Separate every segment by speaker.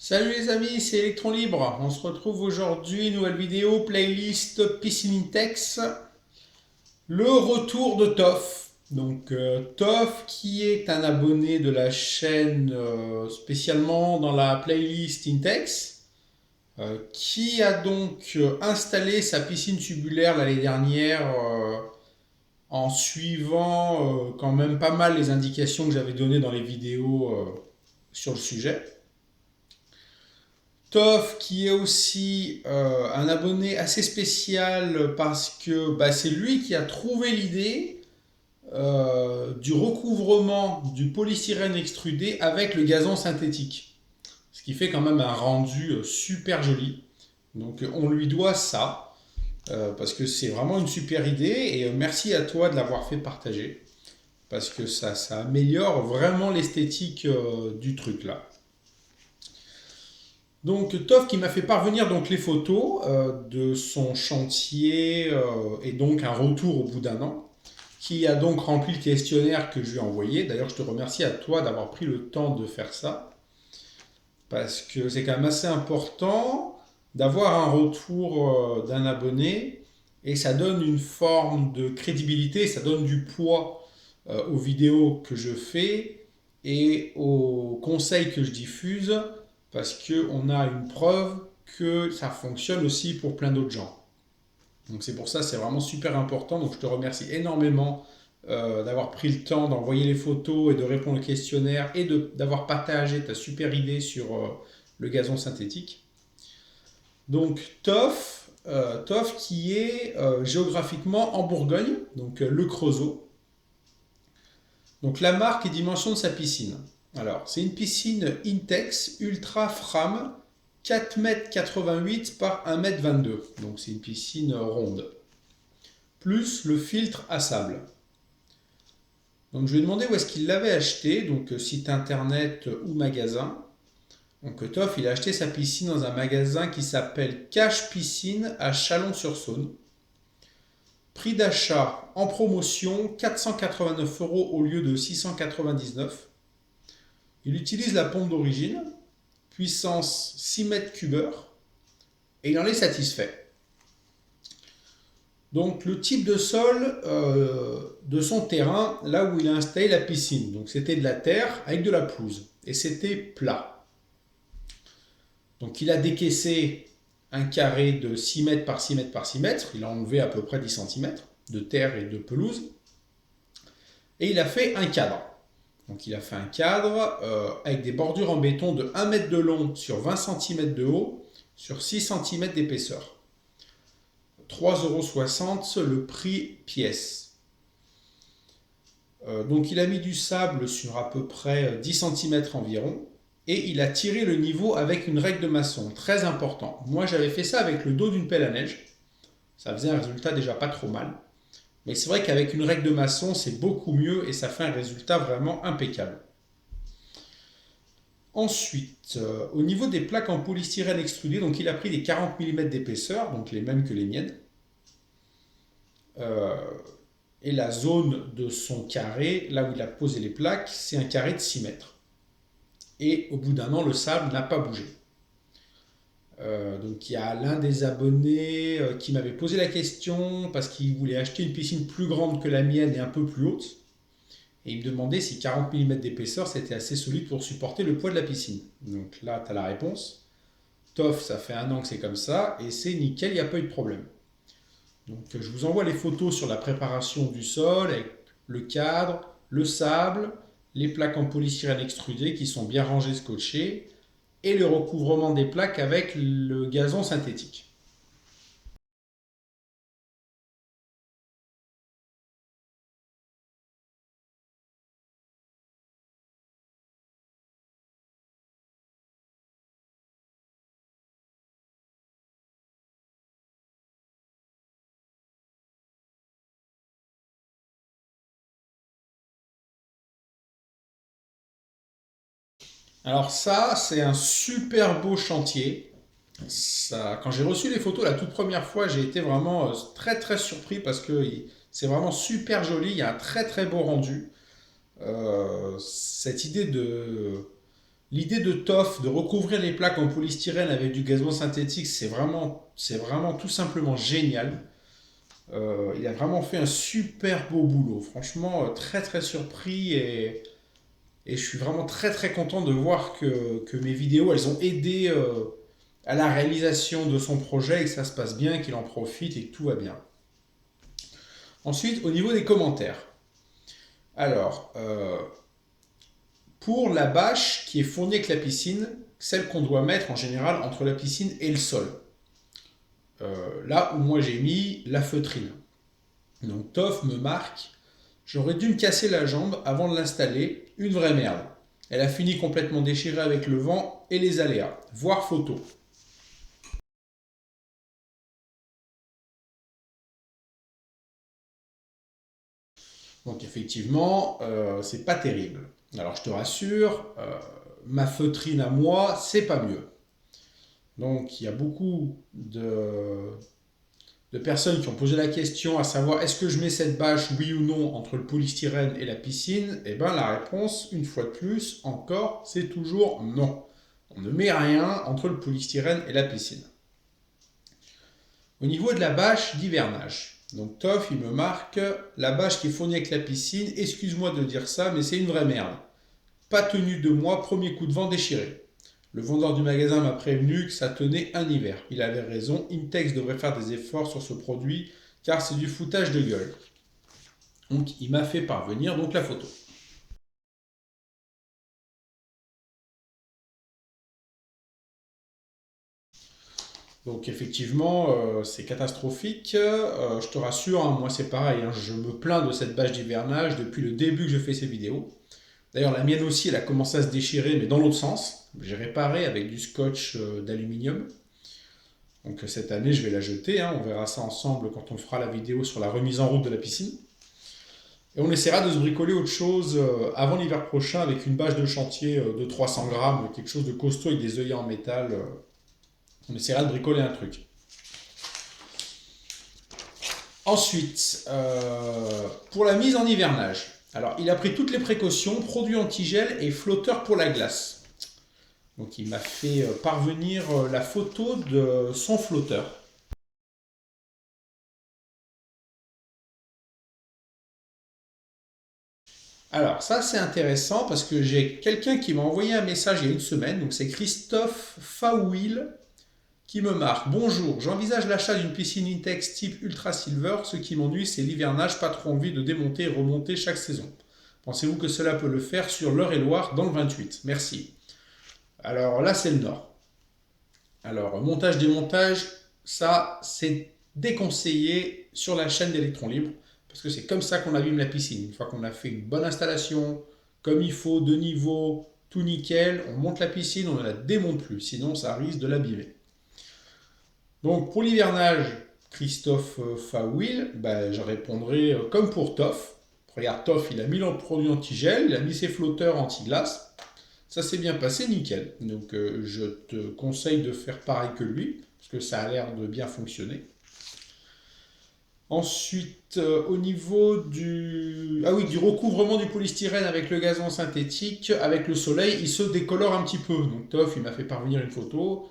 Speaker 1: Salut les amis, c'est Electron Libre. On se retrouve aujourd'hui, nouvelle vidéo, playlist Piscine Intex. Le retour de Toff. Toff qui est un abonné de la chaîne spécialement dans la playlist Intex, qui a installé sa piscine tubulaire l'année dernière en suivant quand même pas mal les indications que j'avais données dans les vidéos sur le sujet. Toff qui est aussi un abonné assez spécial parce que c'est lui qui a trouvé l'idée du recouvrement du polystyrène extrudé avec le gazon synthétique. Ce qui fait quand même un rendu super joli. Donc on lui doit ça parce que c'est vraiment une super idée et merci à toi de l'avoir fait partager parce que ça améliore vraiment l'esthétique du truc là. Donc Toff qui m'a fait parvenir les photos de son chantier et donc un retour au bout d'un an, qui a donc rempli le questionnaire que je lui ai envoyé. D'ailleurs, je te remercie à toi d'avoir pris le temps de faire ça, parce que c'est quand même assez important d'avoir un retour d'un abonné, et ça donne une forme de crédibilité, ça donne du poids aux vidéos que je fais et aux conseils que je diffuse, parce qu'on a une preuve que ça fonctionne aussi pour plein d'autres gens. Donc c'est pour ça, c'est vraiment super important. Donc je te remercie énormément d'avoir pris le temps d'envoyer les photos et de répondre au questionnaire et d'avoir partagé ta super idée sur le gazon synthétique. Donc Toff qui est géographiquement en Bourgogne, donc le Creusot. Donc la marque et dimension de sa piscine. Alors c'est une piscine Intex Ultra Fram 4,88 m par 1,22 m. Donc c'est une piscine ronde. Plus le filtre à sable. Donc je lui ai demandé où est-ce qu'il l'avait acheté, donc site internet ou magasin. Donc Toff, il a acheté sa piscine dans un magasin qui s'appelle Cache Piscine à Chalon-sur-Saône. Prix d'achat en promotion 489 euros au lieu de 699. Il utilise la pompe d'origine, puissance 6 mètres cubeurs, et il en est satisfait. Donc le type de sol de son terrain, là où il a installé la piscine, donc c'était de la terre avec de la pelouse, et c'était plat. Donc il a décaissé un carré de 6 mètres par 6 mètres par 6 mètres, il a enlevé à peu près 10 cm de terre et de pelouse, et il a fait un cadre. Donc il a fait un cadre avec des bordures en béton de 1 mètre de long sur 20 cm de haut sur 6 cm d'épaisseur. 3,60 € le prix pièce. Donc il a mis du sable sur à peu près 10 cm environ et il a tiré le niveau avec une règle de maçon, très important. Moi j'avais fait ça avec le dos d'une pelle à neige, ça faisait un résultat déjà pas trop mal. Mais c'est vrai qu'avec une règle de maçon c'est beaucoup mieux et ça fait un résultat vraiment impeccable. Ensuite, au niveau des plaques en polystyrène extrudé, donc il a pris des 40 mm d'épaisseur, donc les mêmes que les miennes. Euh, et la zone de son carré, là où il a posé les plaques, c'est un carré de 6 mètres. Et au bout d'un an, le sable n'a pas bougé. Donc il y a l'un des abonnés qui m'avait posé la question parce qu'il voulait acheter une piscine plus grande que la mienne et un peu plus haute. Et il me demandait si 40 mm d'épaisseur c'était assez solide pour supporter le poids de la piscine. Donc là, tu as la réponse. Toff, ça fait un an que c'est comme ça et c'est nickel, il n'y a pas eu de problème. Donc je vous envoie les photos sur la préparation du sol avec le cadre, le sable, les plaques en polystyrène extrudé qui sont bien rangées, scotchées et le recouvrement des plaques avec le gazon synthétique. Alors ça, c'est un super beau chantier. Ça, quand j'ai reçu les photos la toute première fois, j'ai été vraiment très très surpris parce que c'est vraiment super joli, il y a un très très beau rendu. Cette idée de L'idée de Toff de recouvrir les plaques en polystyrène avec du gazon synthétique, c'est vraiment tout simplement génial. Il a vraiment fait un super beau boulot. Franchement, très très surpris et je suis vraiment très très content de voir que mes vidéos, elles ont aidé à la réalisation de son projet et que ça se passe bien, qu'il en profite et que tout va bien. Ensuite, au niveau des commentaires. Alors, pour la bâche qui est fournie avec la piscine, celle qu'on doit mettre en général entre la piscine et le sol. Là où moi j'ai mis la feutrine. Donc Toff me marque, j'aurais dû me casser la jambe avant de l'installer, une vraie merde. Elle a fini complètement déchirée avec le vent et les aléas. Voir photo. Donc effectivement, c'est pas terrible. Alors je te rassure, ma feutrine à moi, c'est pas mieux. Donc il y a beaucoup de personnes qui ont posé la question à savoir est-ce que je mets cette bâche oui ou non entre le polystyrène et la piscine. Eh bien la réponse, une fois de plus, encore, c'est toujours non. On ne met rien entre le polystyrène et la piscine. Au niveau de la bâche d'hivernage, donc Toff, il me marque la bâche qui est fournie avec la piscine, excuse-moi de dire ça, mais c'est une vraie merde. Pas tenu de moi, premier coup de vent déchiré. Le vendeur du magasin m'a prévenu que ça tenait un hiver. Il avait raison, Intex devrait faire des efforts sur ce produit car c'est du foutage de gueule. Donc il m'a fait parvenir donc la photo. Donc effectivement, c'est catastrophique. Je te rassure, hein, moi c'est pareil, hein, je me plains de cette bâche d'hivernage depuis le début que je fais ces vidéos. D'ailleurs, la mienne aussi, elle a commencé à se déchirer, mais dans l'autre sens. J'ai réparé avec du scotch d'aluminium. Donc cette année, je vais la jeter. Hein. On verra ça ensemble quand on fera la vidéo sur la remise en route de la piscine. Et on essaiera de se bricoler autre chose avant l'hiver prochain avec une bâche de chantier de 300 grammes, quelque chose de costaud avec des œillets en métal. On essaiera de bricoler un truc. Ensuite, pour la mise en hivernage. Alors, il a pris toutes les précautions, produits antigel et flotteur pour la glace. Donc, il m'a fait parvenir la photo de son flotteur. Alors, ça, c'est intéressant parce que j'ai quelqu'un qui m'a envoyé un message il y a une semaine. Donc, c'est Christophe Fawil qui me marque. Bonjour, j'envisage l'achat d'une piscine Intex type Ultra Silver. Ce qui m'ennuie, c'est l'hivernage, pas trop envie de démonter et remonter chaque saison. Pensez-vous que cela peut le faire sur l'Eure-et-Loire dans le 28? Merci. Alors là, c'est le Nord. Alors, montage-démontage, ça, c'est déconseillé sur la chaîne d'Electron Libre, parce que c'est comme ça qu'on abîme la piscine. Une fois qu'on a fait une bonne installation, comme il faut, de niveau, tout nickel, on monte la piscine, on ne la démonte plus, sinon ça risque de l'abîmer. Donc pour l'hivernage, Christophe Fawil, ben, je répondrai comme pour Toff. Regarde, Toff, il a mis le produit anti-gel, il a mis ses flotteurs anti-glace. Ça s'est bien passé, nickel. Donc je te conseille de faire pareil que lui, parce que ça a l'air de bien fonctionner. Ensuite, au niveau du recouvrement du polystyrène avec le gazon synthétique, avec le soleil, il se décolore un petit peu. Donc Toff, il m'a fait parvenir une photo.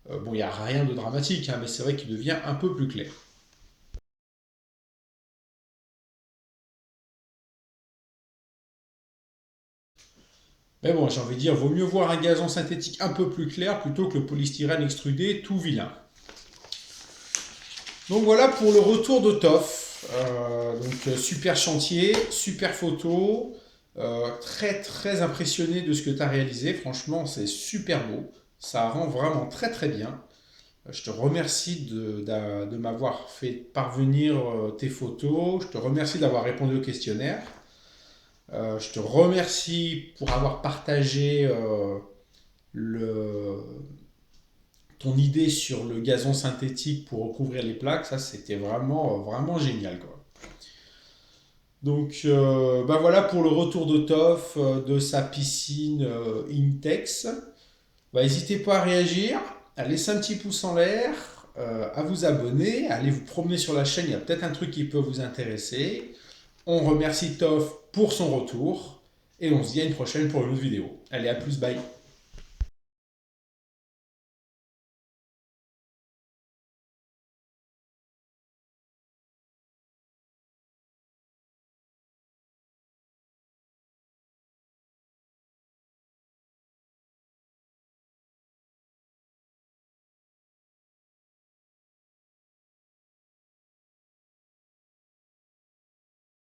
Speaker 1: Bon, il n'y a rien de dramatique, hein, mais c'est vrai qu'il devient un peu plus clair. Mais bon, j'ai envie de dire, vaut mieux voir un gazon synthétique un peu plus clair plutôt que le polystyrène extrudé tout vilain. Donc voilà pour le retour de Toff. Super chantier, super photo. Très très impressionné de ce que tu as réalisé. Franchement, c'est super beau. Ça rend vraiment très très bien. Je te remercie de m'avoir fait parvenir tes photos. Je te remercie d'avoir répondu au questionnaire. Je te remercie pour avoir partagé le, ton idée sur le gazon synthétique pour recouvrir les plaques. Ça, c'était vraiment, vraiment génial, quoi. Donc, ben voilà pour le retour de Toff de sa piscine Intex. Bah, n'hésitez pas à réagir, à laisser un petit pouce en l'air, à vous abonner, à aller vous promener sur la chaîne, il y a peut-être un truc qui peut vous intéresser. On remercie Toff pour son retour et on se dit à une prochaine pour une autre vidéo. Allez, à plus, bye.